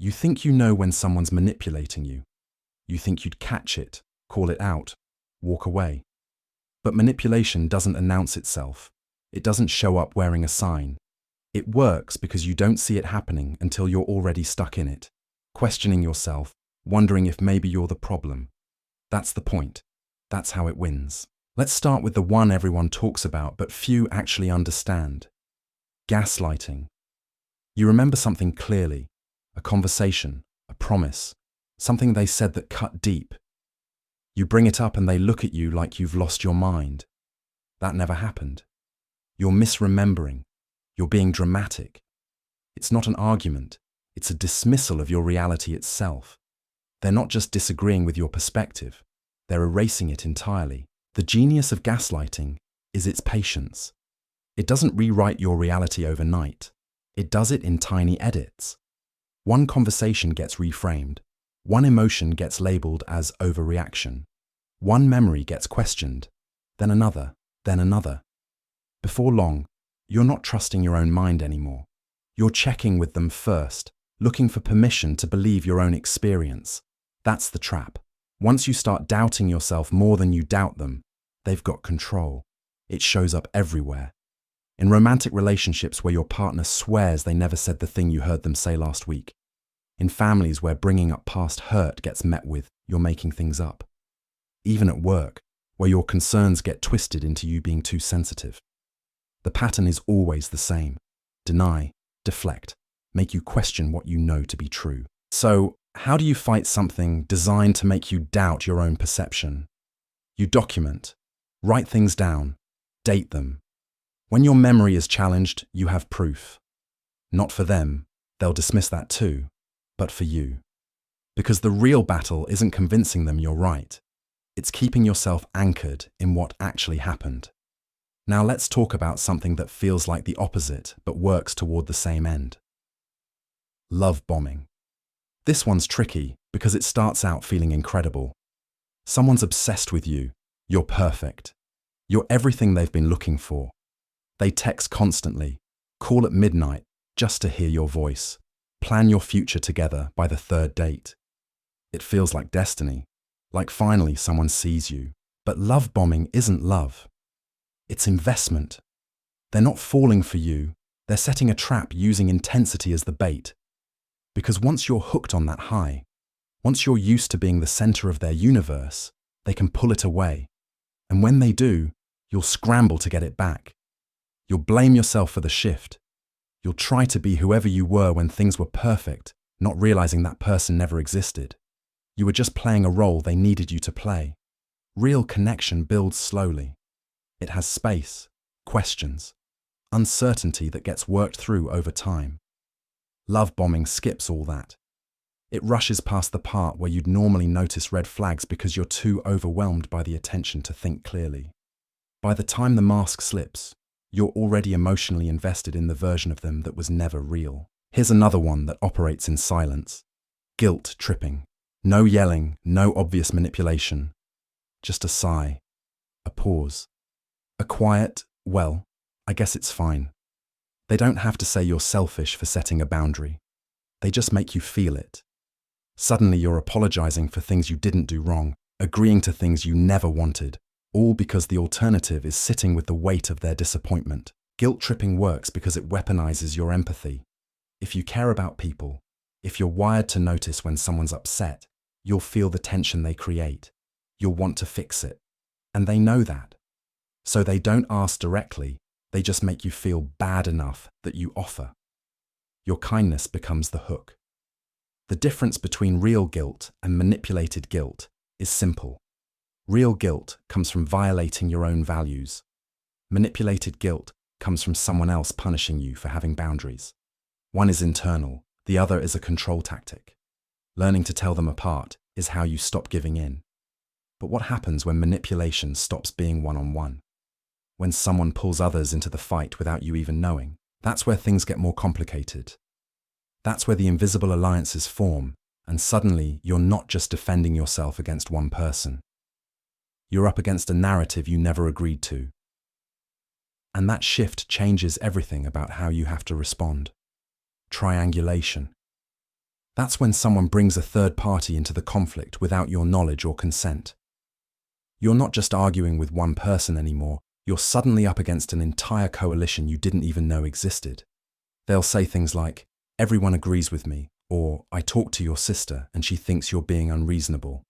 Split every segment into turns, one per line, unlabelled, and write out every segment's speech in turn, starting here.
You think you know when someone's manipulating you. You think you'd catch it, call it out, walk away. But manipulation doesn't announce itself. It doesn't show up wearing a sign. It works because you don't see it happening until you're already stuck in it, questioning yourself, wondering if maybe you're the problem. That's the point. That's how it wins. Let's start with the one everyone talks about but few actually understand. Gaslighting. You remember something clearly, a conversation, a promise, something they said that cut deep. You bring it up and they look at you like you've lost your mind. That never happened. You're misremembering. You're being dramatic. It's not an argument. It's a dismissal of your reality itself. They're not just disagreeing with your perspective. They're erasing it entirely. The genius of gaslighting is its patience. It doesn't rewrite your reality overnight. It does it in tiny edits. One conversation gets reframed. One emotion gets labeled as overreaction. One memory gets questioned. Then another. Then another. Before long, you're not trusting your own mind anymore. You're checking with them first, looking for permission to believe your own experience. That's the trap. Once you start doubting yourself more than you doubt them, they've got control. It shows up everywhere. In romantic relationships where your partner swears they never said the thing you heard them say last week. In families where bringing up past hurt gets met with, "You're making things up." Even at work, where your concerns get twisted into you being too sensitive. The pattern is always the same. Deny, deflect, make you question what you know to be true. So, how do you fight something designed to make you doubt your own perception? You document, write things down, date them. When your memory is challenged, you have proof. Not for them, they'll dismiss that too, but for you. Because the real battle isn't convincing them you're right. It's keeping yourself anchored in what actually happened. Now let's talk about something that feels like the opposite but works toward the same end. Love bombing. This one's tricky because it starts out feeling incredible. Someone's obsessed with you. You're perfect. You're everything they've been looking for. They text constantly, call at midnight just to hear your voice, plan your future together by the third date. It feels like destiny, like finally someone sees you. But love bombing isn't love. It's investment. They're not falling for you. They're setting a trap using intensity as the bait. Because once you're hooked on that high, once you're used to being the center of their universe, they can pull it away. And when they do, you'll scramble to get it back. You'll blame yourself for the shift. You'll try to be whoever you were when things were perfect, not realizing that person never existed. You were just playing a role they needed you to play. Real connection builds slowly. It has space, questions, uncertainty that gets worked through over time. Love bombing skips all that. It rushes past the part where you'd normally notice red flags because you're too overwhelmed by the attention to think clearly. By the time the mask slips, you're already emotionally invested in the version of them that was never real. Here's another one that operates in silence. Guilt tripping. No yelling, no obvious manipulation. Just a sigh, a pause, a quiet, "well, I guess it's fine." They don't have to say you're selfish for setting a boundary. They just make you feel it. Suddenly you're apologizing for things you didn't do wrong, agreeing to things you never wanted, all because the alternative is sitting with the weight of their disappointment. Guilt tripping works because it weaponizes your empathy. If you care about people, if you're wired to notice when someone's upset, you'll feel the tension they create. You'll want to fix it. And they know that. So they don't ask directly, they just make you feel bad enough that you offer. Your kindness becomes the hook. The difference between real guilt and manipulated guilt is simple. Real guilt comes from violating your own values. Manipulated guilt comes from someone else punishing you for having boundaries. One is internal, the other is a control tactic. Learning to tell them apart is how you stop giving in. But what happens when manipulation stops being one-on-one? When someone pulls others into the fight without you even knowing? That's where things get more complicated. That's where the invisible alliances form, and suddenly you're not just defending yourself against one person. You're up against a narrative you never agreed to. And that shift changes everything about how you have to respond. Triangulation. That's when someone brings a third party into the conflict without your knowledge or consent. You're not just arguing with one person anymore, you're suddenly up against an entire coalition you didn't even know existed. They'll say things like, "Everyone agrees with me," or "I talked to your sister and she thinks you're being unreasonable."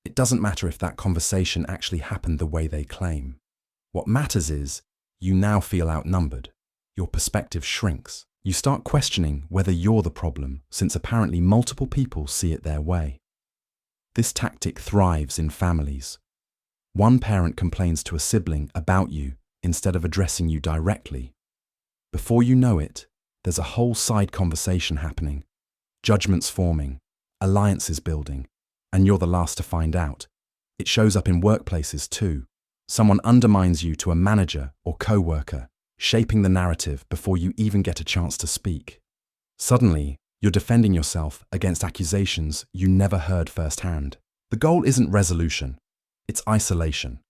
It doesn't matter if that conversation actually happened the way they claim. What matters is, you now feel outnumbered. Your perspective shrinks. You start questioning whether you're the problem, since apparently multiple people see it their way. This tactic thrives in families. One parent complains to a sibling about you instead of addressing you directly. Before you know it, there's a whole side conversation happening, judgments forming, alliances building, and you're the last to find out. It shows up in workplaces too. Someone undermines you to a manager or coworker, shaping the narrative before you even get a chance to speak. Suddenly, you're defending yourself against accusations you never heard firsthand. The goal isn't resolution, it's isolation.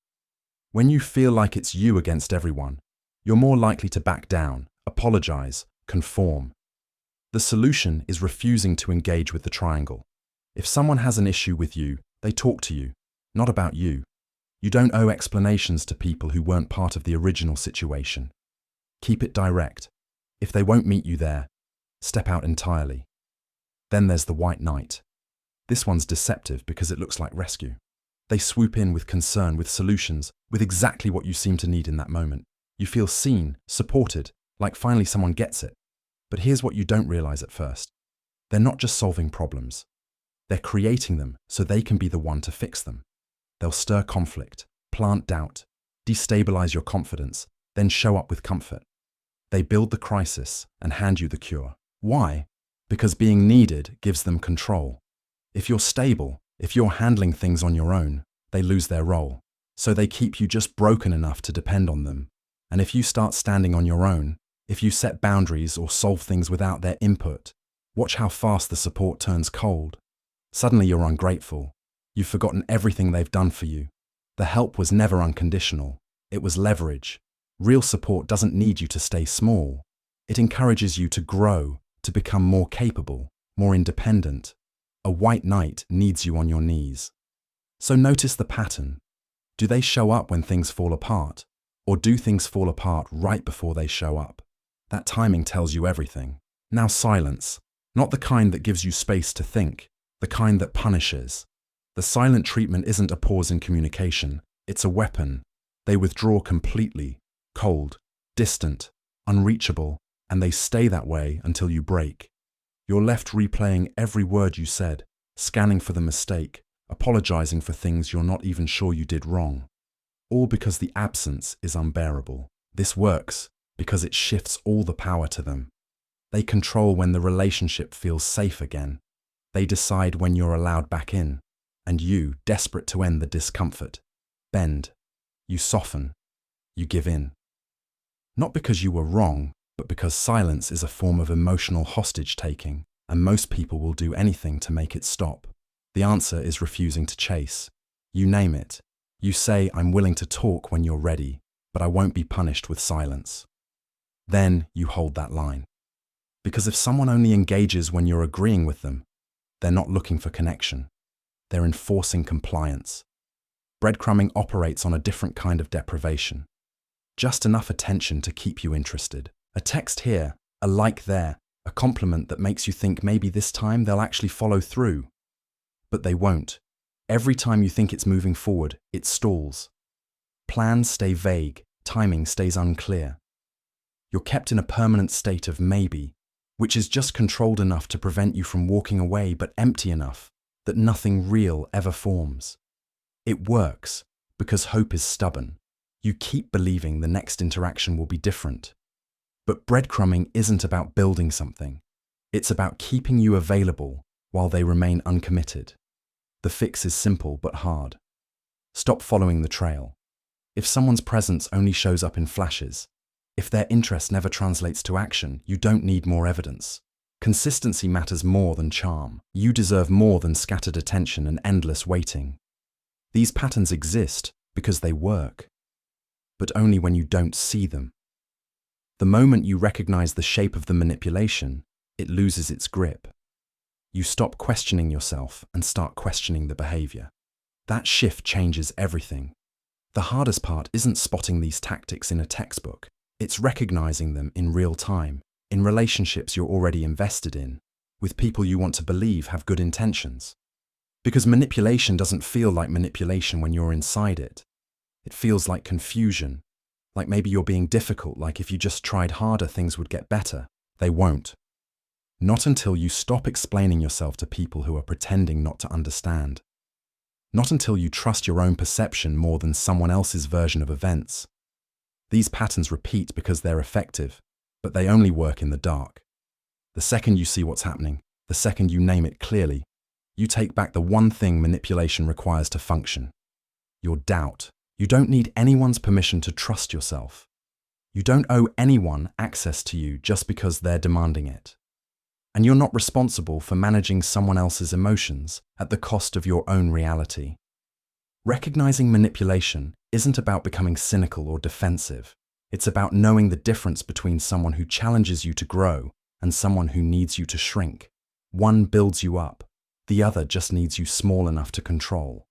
When you feel like it's you against everyone, you're more likely to back down, apologize, conform. The solution is refusing to engage with the triangle. If someone has an issue with you, they talk to you, not about you. You don't owe explanations to people who weren't part of the original situation. Keep it direct. If they won't meet you there, step out entirely. Then there's the white knight. This one's deceptive because it looks like rescue. They swoop in with concern, with solutions, with exactly what you seem to need in that moment. You feel seen, supported, like finally someone gets it. But here's what you don't realize at first. They're not just solving problems. They're creating them so they can be the one to fix them. They'll stir conflict, plant doubt, destabilize your confidence, then show up with comfort. They build the crisis and hand you the cure. Why? Because being needed gives them control. If you're stable, if you're handling things on your own, they lose their role. So they keep you just broken enough to depend on them. And if you start standing on your own, if you set boundaries or solve things without their input, watch how fast the support turns cold. Suddenly you're ungrateful. You've forgotten everything they've done for you. The help was never unconditional. It was leverage. Real support doesn't need you to stay small. It encourages you to grow, to become more capable, more independent. A white knight needs you on your knees. So notice the pattern. Do they show up when things fall apart? Or do things fall apart right before they show up? That timing tells you everything. Now silence. Not the kind that gives you space to think, the kind that punishes. The silent treatment isn't a pause in communication, it's a weapon. They withdraw completely, cold, distant, unreachable, and they stay that way until you break. You're left replaying every word you said, scanning for the mistake, apologizing for things you're not even sure you did wrong. All because the absence is unbearable. This works because it shifts all the power to them. They control when the relationship feels safe again. They decide when you're allowed back in. And you, desperate to end the discomfort, bend. You soften. You give in. Not because you were wrong, but because silence is a form of emotional hostage-taking, and most people will do anything to make it stop. The answer is refusing to chase. You name it. You say, "I'm willing to talk when you're ready, but I won't be punished with silence." Then you hold that line. Because if someone only engages when you're agreeing with them, they're not looking for connection. They're enforcing compliance. Breadcrumbing operates on a different kind of deprivation. Just enough attention to keep you interested. A text here, a like there, a compliment that makes you think maybe this time they'll actually follow through. But they won't. Every time you think it's moving forward, it stalls. Plans stay vague, timing stays unclear. You're kept in a permanent state of maybe, which is just controlled enough to prevent you from walking away, but empty enough that nothing real ever forms. It works because hope is stubborn. You keep believing the next interaction will be different. But breadcrumbing isn't about building something. It's about keeping you available while they remain uncommitted. The fix is simple but hard. Stop following the trail. If someone's presence only shows up in flashes, if their interest never translates to action, you don't need more evidence. Consistency matters more than charm. You deserve more than scattered attention and endless waiting. These patterns exist because they work, but only when you don't see them. The moment you recognize the shape of the manipulation, it loses its grip. You stop questioning yourself and start questioning the behavior. That shift changes everything. The hardest part isn't spotting these tactics in a textbook. It's recognizing them in real time, in relationships you're already invested in, with people you want to believe have good intentions. Because manipulation doesn't feel like manipulation when you're inside it. It feels like confusion, like maybe you're being difficult, like if you just tried harder things would get better. They won't. Not until you stop explaining yourself to people who are pretending not to understand. Not until you trust your own perception more than someone else's version of events. These patterns repeat because they're effective, but they only work in the dark. The second you see what's happening, the second you name it clearly, you take back the one thing manipulation requires to function: your doubt. You don't need anyone's permission to trust yourself. You don't owe anyone access to you just because they're demanding it. And you're not responsible for managing someone else's emotions at the cost of your own reality. Recognizing manipulation isn't about becoming cynical or defensive. It's about knowing the difference between someone who challenges you to grow and someone who needs you to shrink. One builds you up, the other just needs you small enough to control.